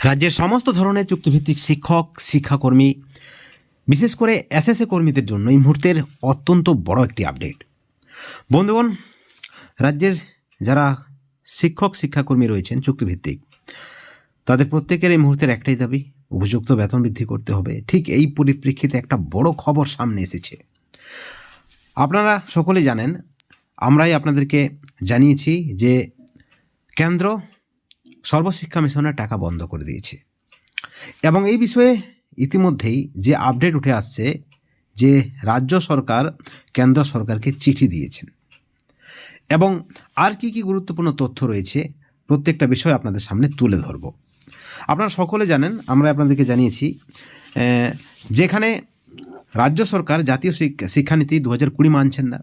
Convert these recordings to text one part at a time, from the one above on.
রাজ্যের সমস্ত ধরনের চুক্তিভিত্তিক শিক্ষক শিক্ষাকর্মী বিশেষ করে এসএসএ কর্মীদের জন্য এই মুহূর্তের অত্যন্ত বড় একটি আপডেট। বন্ধুগণ, রাজ্যের যারা শিক্ষক শিক্ষাকর্মী রয়েছেন চুক্তিভিত্তিক, তাদের প্রত্যেকের এই মুহূর্তের একটাই দাবি, উপযুক্ত বেতন বৃদ্ধি করতে হবে। ঠিক এই পরিপ্রেক্ষিতে একটা বড় খবর সামনে এসেছে। আপনারা সকলে জানেন, আমরাই আপনাদেরকে জানিয়েছি যে কেন্দ্র সর্বশিক্ষা মিশনের টাকা বন্ধ করে দিয়েছে এবং এই বিষয়ে ইতিমধ্যেই যে আপডেট উঠে আসছে যে রাজ্য সরকার কেন্দ্র সরকারকে চিঠি দিয়েছেন এবং আর কি কি গুরুত্বপূর্ণ তথ্য রয়েছে প্রত্যেকটা বিষয় আপনাদের সামনে তুলে ধরব। আপনারা সকলে জানেন, আমরা আপনাদেরকে জানিয়েছি যেখানে রাজ্য সরকার জাতীয় শিক্ষানীতি 2020 মানছেন না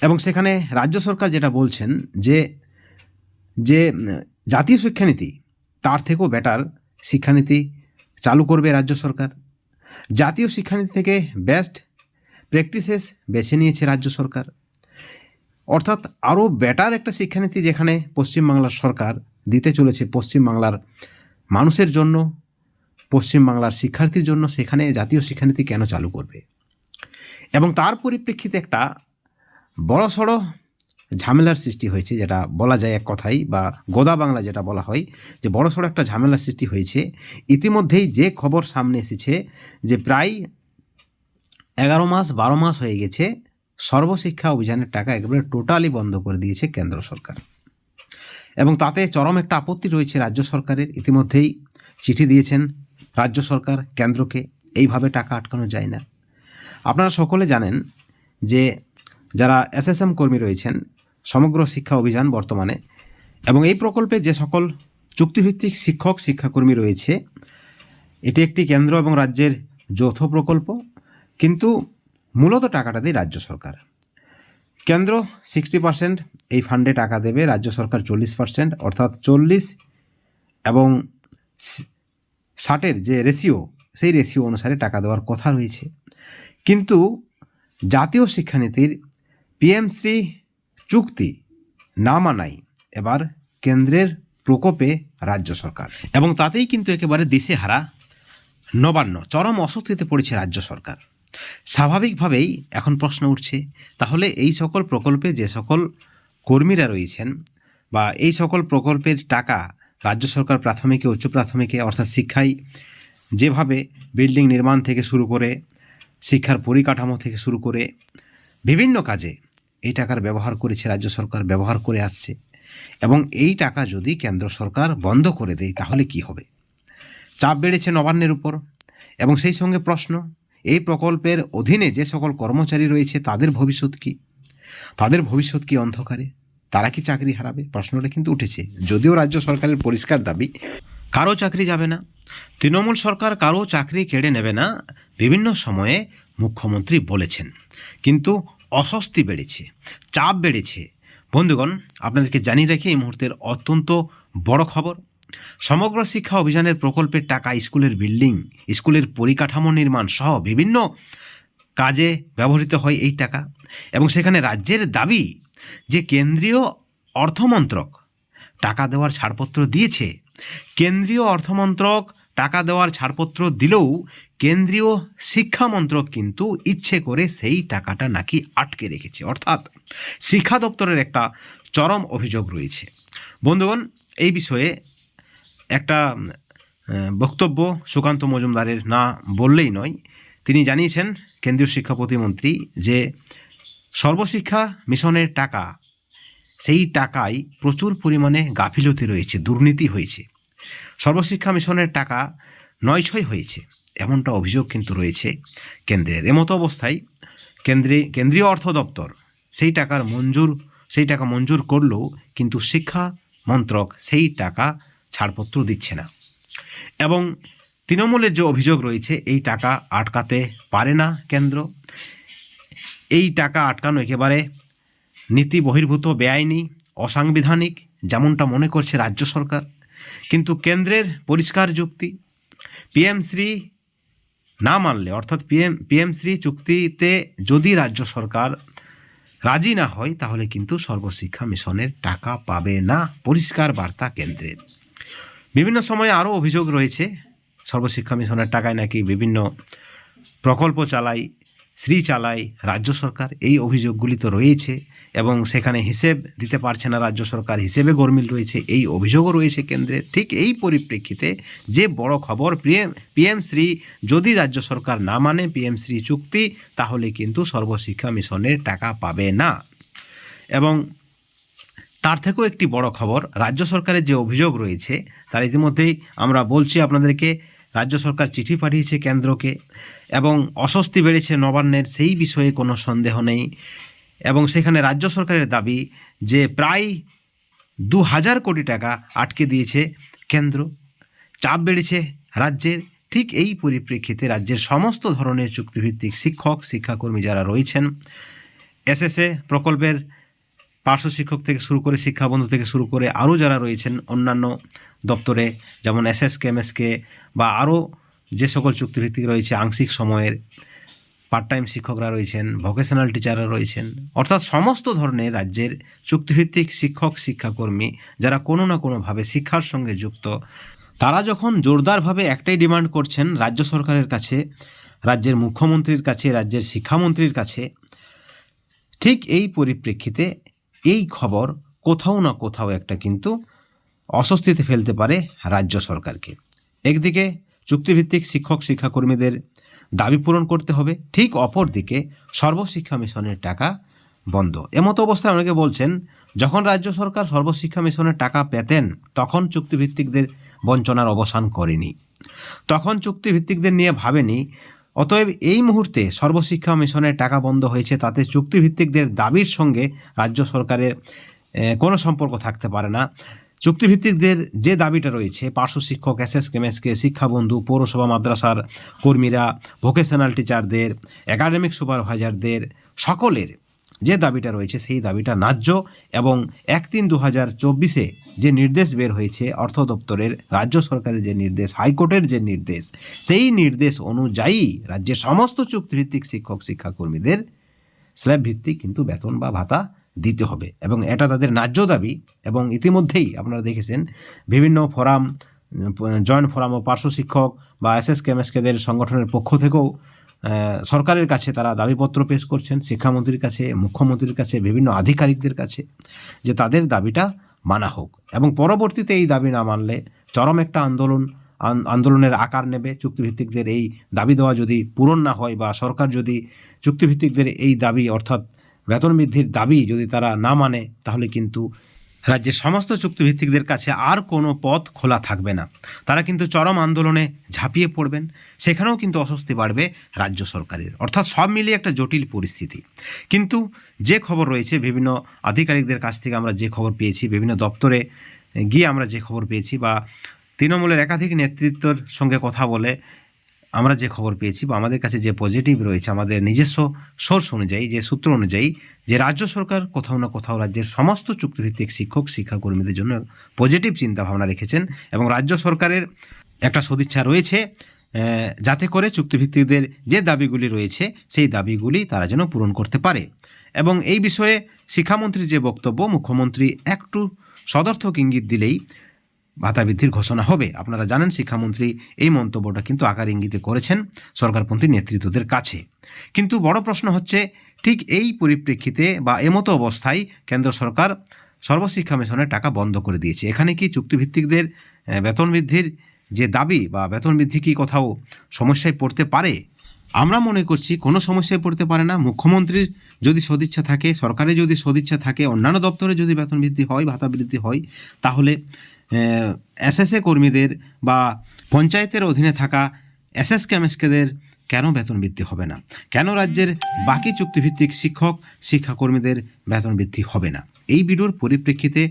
এবং সেখানে রাজ্য সরকার যেটা বলছেন যে যে জাতীয় শিক্ষানীতি তার থেকেও বেটার শিক্ষানীতি চালু করবে রাজ্য সরকার। জাতীয় শিক্ষানীতি থেকে বেস্ট প্র্যাকটিসেস বেছে নিয়েছে রাজ্য সরকার, অর্থাৎ আরও বেটার একটা শিক্ষানীতি যেখানে পশ্চিমবাংলার সরকার দিতে চলেছে পশ্চিমবাংলার মানুষের জন্য, পশ্চিমবাংলার শিক্ষার্থীর জন্য, সেখানে জাতীয় শিক্ষানীতি কেন চালু করবে। এবং তার পরিপ্রেক্ষিতে একটা বড়সড় ঝামেলার সৃষ্টি হয়েছে, যেটা বলা যায় এক কথাই বা গোদা বাংলা যেটা বলা হয়, যে বড়সড় একটা ঝামেলার সৃষ্টি হয়েছে। ইতিমধ্যেই যে খবর সামনে এসেছে যে প্রায় 11 মাস 12 মাস হয়ে গেছে সর্বশিক্ষা অভিযানের টাকা একেবারে টোটালি বন্ধ করে দিয়েছে কেন্দ্র সরকার এবং তাতে চরম একটা আপত্তি রয়েছে রাজ্য সরকারের। ইতিমধ্যেই চিঠি দিয়েছেন রাজ্য সরকার কেন্দ্রকে, এইভাবে টাকা আটকানো যায় না। আপনারা সকলে জানেন যে যারা এসএসএম কর্মী রয়েছেন, সমগ্র শিক্ষা অভিযান বর্তমানে, এবং এই প্রকল্পে যে সকল চুক্তিভিত্তিক শিক্ষক শিক্ষাকর্মী রয়েছে, এটি একটি কেন্দ্র এবং রাজ্যের যৌথ প্রকল্প, কিন্তু মূলত টাকাটা দেয় রাজ্য সরকার। কেন্দ্র 60% এই ফান্ডে টাকা দেবে, রাজ্য সরকার 40%, অর্থাৎ 40 এবং 60-এর যে রেশিও, সেই রেশিও অনুসারে টাকা দেওয়ার কথা রয়েছে। কিন্তু জাতীয় শিক্ষানীতির পিএমশ্রী চুক্তি না মানায় এবার কেন্দ্রের প্রকোপে রাজ্য সরকার, এবং তাতেই কিন্তু একেবারে দিশেহারা নবান্ন, চরম অস্বস্তিতে পড়েছে রাজ্য সরকার। স্বাভাবিকভাবেই এখন প্রশ্ন উঠছে, তাহলে এই সকল প্রকল্পে যে সকল কর্মীরা রয়েছেন বা এই সকল প্রকল্পের টাকা রাজ্য সরকার প্রাথমিকে উচ্চ প্রাথমিকে অর্থাৎ শিক্ষায় যেভাবে বিল্ডিং নির্মাণ থেকে শুরু করে শিক্ষার পরিকাঠামো থেকে শুরু করে বিভিন্ন কাজে এই টাকার ব্যবহার করেছে রাজ্য সরকার, ব্যবহার করে আসছে, এবং এই টাকা যদি কেন্দ্র সরকার বন্ধ করে দেয় তাহলে কি হবে। চাপ বেড়েছে নবান্নের উপর, এবং সেই সঙ্গে প্রশ্ন, এই প্রকল্পের অধীনে যে সকল কর্মচারী রয়েছে তাদের ভবিষ্যৎ কি, তাদের ভবিষ্যৎ কি অন্ধকারে, তারা কি চাকরি হারাবে, প্রশ্নটা কিন্তু উঠেছে। যদিও রাজ্য সরকারের পরিষ্কার দাবি কারো চাকরি যাবে না, তৃণমূল সরকার কারো চাকরি কেড়ে নেবে না, বিভিন্ন সময়ে মুখ্যমন্ত্রী বলেছেন, কিন্তু অস্বস্তি বেড়েছে, চাপ বেড়েছে। বন্ধুগণ, আপনাদেরকে জানিয়ে রাখি এই মুহূর্তের অত্যন্ত বড় খবর। সমগ্র শিক্ষা অভিযানের প্রকল্পের টাকা স্কুলের বিল্ডিং, স্কুলের পরিকাঠামো নির্মাণ সহ বিভিন্ন কাজে ব্যবহৃত হয় এই টাকা, এবং সেখানে রাজ্যের দাবি যে কেন্দ্রীয় অর্থমন্ত্রক টাকা দেওয়ার ছাড়পত্র দিয়েছে। কেন্দ্রীয় অর্থমন্ত্রক টাকা দেওয়ার ছাড়পত্র দিলেও কেন্দ্রীয় শিক্ষা মন্ত্রক কিন্তু ইচ্ছে করে সেই টাকাটা নাকি আটকে রেখেছে, অর্থাৎ শিক্ষা দপ্তরের একটা চরম অভিযোগ রয়েছে। বন্ধুগণ, এই বিষয়ে একটা বক্তব্য সুকান্ত মজুমদারের না বললেই নয়। তিনি জানিয়েছেন, কেন্দ্রীয় শিক্ষা প্রতিমন্ত্রী, যে সর্বশিক্ষা মিশনের টাকা, সেই টাকায় প্রচুর পরিমাণে গাফিলতি রয়েছে, দুর্নীতি হয়েছে, সর্বশিক্ষা মিশনের টাকা নয়ছয় হয়েছে, এমনটা অভিযোগ কিন্তু রয়েছে কেন্দ্রের। এমতো অবস্থায় কেন্দ্রীয় অর্থ দপ্তর সেই টাকা মঞ্জুর করলেও কিন্তু শিক্ষা মন্ত্রক সেই টাকা ছাড়পত্র দিচ্ছে না, এবং তৃণমূলের যে অভিযোগ রয়েছে এই টাকা আটকাতে পারে না কেন্দ্র। এই টাকা আটকানো একেবারে নীতি বহির্ভূত, বেআইনি, অসাংবিধানিক, যেমনটা মনে করছে রাজ্য সরকার। কিন্তু কেন্দ্রের পরিষ্কার যুক্তি, পিএমশ্রী না মানলে, অর্থাৎ পিএমশ্রী চুক্তিতে যদি রাজ্য সরকার রাজি না হয় তাহলে কিন্তু সর্বশিক্ষা মিশনের টাকা পাবে না, পরিষ্কার বার্তা কেন্দ্রের। বিভিন্ন সময়ে আরও অভিযোগ রয়েছে, সর্বশিক্ষা মিশনের টাকায় নাকি বিভিন্ন প্রকল্প চালায়, শ্রী চালায় রাজ্য সরকার। এই অভিযোগগুলি তো রয়েছে এবং সেখানে হিসেব দিতে পারছে না রাজ্য সরকার, হিসেবে গরমিল রয়েছে, এই অভিযোগও রয়েছে কেন্দ্রে। ঠিক এই পরিপ্রেক্ষিতে যে বড় খবর, পিএম শ্রী যদি রাজ্য সরকার না মানে পিএম শ্রী চুক্তি, তাহলে কিন্তু সর্বশিক্ষা মিশনের টাকা পাবে না। এবং তার থেকেও একটি বড় খবর, রাজ্য সরকারের যে অভিযোগ রয়েছে তার ইতিমধ্যেই আমরা বলছি আপনাদেরকে, রাজ্য সরকার চিঠি পাঠিয়েছে কেন্দ্রকে এবং অস্বস্তি বেড়েছে নবান্নের, সেই বিষয়ে কোনো সন্দেহ নেই। এবং সেখানে রাজ্য সরকারের দাবি যে প্রায় 2000 কোটি টাকা আটকে দিয়েছে কেন্দ্র, চাপ বেড়েছে রাজ্যের। ঠিক এই পরিপ্রেক্ষিতে রাজ্যের সমস্ত ধরনের চুক্তিভিত্তিক শিক্ষক শিক্ষাকর্মী যারা রয়েছেন, এসএসএ প্রকল্পের পার্শ্ব শিক্ষক থেকে শুরু করে, শিক্ষাবন্ধু থেকে শুরু করে আরও যারা রয়েছেন অন্যান্য দপ্তরে, যেমন এসএসকে এমএসকে বা আরও যে সকল চুক্তিভিত্তিক রয়েছে, আংশিক সময়ের পার্ট টাইম শিক্ষকরা রয়েছেন, ভোকেশনাল টিচাররা রয়েছেন, অর্থাৎ সমস্ত ধরনের রাজ্যের চুক্তিভিত্তিক শিক্ষক শিক্ষাকর্মী যারা কোনো না কোনোভাবে শিক্ষার সঙ্গে যুক্ত, তারা যখন জোরদারভাবে একটাই ডিমান্ড করছেন রাজ্য সরকারের কাছে, রাজ্যের মুখ্যমন্ত্রীর কাছে, রাজ্যের শিক্ষামন্ত্রীর কাছে, ঠিক এই পরিপ্রেক্ষিতে এই খবর কোথাও না কোথাও একটা কিন্তু অস্বস্তিতে ফেলতে পারে রাজ্য সরকারকে। একদিকে চুক্তিভিত্তিক শিক্ষক শিক্ষাকর্মীদের দাবি পূরণ করতে হবে, ঠিক অপর দিকে সর্বশিক্ষা মিশনের টাকা বন্ধ। এমতো অবস্থায় অনেকে বলছেন, যখন রাজ্য সরকার সর্বশিক্ষা মিশনের টাকা পেতেন তখন চুক্তিভিত্তিকদের বঞ্চনার অবসান করেনি, তখন চুক্তিভিত্তিকদের নিয়ে ভাবেনি। অতএব এই মুহূর্তে সর্বশিক্ষা মিশনের টাকা বন্ধ হয়েছে, তাতে চুক্তিভিত্তিকদের দাবির সঙ্গে রাজ্য সরকারের কোনো সম্পর্ক থাকতে পারে না। চুক্তিভিত্তিকদের যে দাবিটা রয়েছে, পার্শ্ব শিক্ষক, এসএসকে, শিক্ষাবন্ধু, পৌরসভা মাদ্রাসার কর্মীরা, ভোকেশনাল টিচারদের, একাডেমিক সুপারভাইজারদের সকলের যে দাবিটা রয়েছে, সেই দাবিটা ন্যায্য। এবং 1/3/2024 যে নির্দেশ বের হয়েছে অর্থ দপ্তরের, রাজ্য সরকারের যে নির্দেশ, হাইকোর্টের যে নির্দেশ, সেই নির্দেশ অনুযায়ী রাজ্যের সমস্ত চুক্তিভিত্তিক শিক্ষক শিক্ষাকর্মীদের স্ল্যাব ভিত্তিক কিন্তু বেতন বা ভাতা দিতে হবে এবং এটা তাদের ন্যায্য দাবি। এবং ইতিমধ্যেই আপনারা দেখেছেন বিভিন্ন ফোরাম, জয়েন্ট ফোরাম ও পার্শ্ব শিক্ষক বা এসএসকে এমএসকেদের সংগঠনের পক্ষ থেকেও সরকারের কাছে তারা দাবিপত্র পেশ করছেন, শিক্ষামন্ত্রীর কাছে, মুখ্যমন্ত্রীর কাছে, বিভিন্ন আধিকারিকদের কাছে, যে তাদের দাবিটা মানা হোক। এবং পরবর্তীতে এই দাবি না মানলে চরম একটা আন্দোলনের আকার নেবে। চুক্তিভিত্তিকদের এই দাবি দেওয়া যদি পূরণ না হয় বা সরকার যদি চুক্তিভিত্তিকদের এই দাবি অর্থাৎ বেতন বৃদ্ধির দাবি যদি তারা না মানে, তাহলে কিন্তু রাজ্যের সমস্ত চুক্তিভিত্তিকদের কাছে আর কোনো পথ খোলা থাকবে না, তারা কিন্তু চরম আন্দোলনে ঝাঁপিয়ে পড়বেন। সেখানেও কিন্তু অস্বস্তি বাড়বে রাজ্য সরকারের। অর্থাৎ সব মিলিয়ে একটা জটিল পরিস্থিতি। কিন্তু যে খবর রয়েছে, বিভিন্ন আধিকারিকদের কাছ থেকে আমরা যে খবর পেয়েছি, বিভিন্ন দপ্তরে গিয়ে আমরা যে খবর পেয়েছি, বা তৃণমূলের একাধিক নেতৃত্বর সঙ্গে কথা বলে আমরা যে খবর পেয়েছি, বা আমাদের কাছে যে পজিটিভ রয়েছে, আমাদের নিজস্ব সোর্স অনুযায়ী, যে সূত্র অনুযায়ী, যে রাজ্য সরকার কোথাও না কোথাও রাজ্যের সমস্ত চুক্তিভিত্তিক শিক্ষক শিক্ষাকর্মীদের জন্য পজিটিভ চিন্তাভাবনা রেখেছেন এবং রাজ্য সরকারের একটা সদিচ্ছা রয়েছে যাতে করে চুক্তিভিত্তিকদের যে দাবিগুলি রয়েছে সেই দাবিগুলি তারা যেন পূরণ করতে পারে। এবং এই বিষয়ে শিক্ষামন্ত্রীর যে বক্তব্য, মুখ্যমন্ত্রী একটু সদর্থক ইঙ্গিত দিলেই ভাতা বৃদ্ধির ঘোষণা হবে। আপনারা জানেন শিক্ষামন্ত্রী এই মন্তব্যটা কিন্তু আকার ইঙ্গিতে করেছেন সরকারপন্থী নেতৃত্বদের কাছে। কিন্তু বড় প্রশ্ন হচ্ছে, ঠিক এই পরিপ্রেক্ষিতে বা এমতো অবস্থায় কেন্দ্র সরকার সর্বশিক্ষা মিশনের টাকা বন্ধ করে দিয়েছে। এখানে কি চুক্তিভিত্তিকদের বেতন বৃদ্ধির যে দাবি বা বেতন বৃদ্ধি কি কোথাও সমস্যায় পড়তে পারে? আমরা মনে করছি কোনো সমস্যায় পড়তে পারে না। মুখ্যমন্ত্রীর যদি সদিচ্ছা থাকে, সরকারের যদি সদিচ্ছা থাকে, অন্যান্য দপ্তরে যদি বেতন বৃদ্ধি হয়, ভাতা বৃদ্ধি হয়, তাহলে এসএসএ কর্মীদের বা পঞ্চায়েতের অধীনে থাকা এসএসকে এমএসকেদের কেন বেতন বৃদ্ধি হবে না? কেন রাজ্যের বাকি চুক্তিভিত্তিক শিক্ষক শিক্ষাকর্মীদের বেতন বৃদ্ধি হবে না? এই ভিডিওর পরিপ্রেক্ষিতে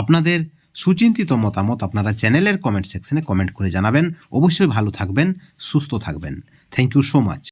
আপনাদের সুচিন্তিত মতামত আপনারা চ্যানেলের কমেন্ট সেকশনে কমেন্ট করে জানাবেন। অবশ্যই ভালো থাকবেন, সুস্থ থাকবেন। Thank you so much.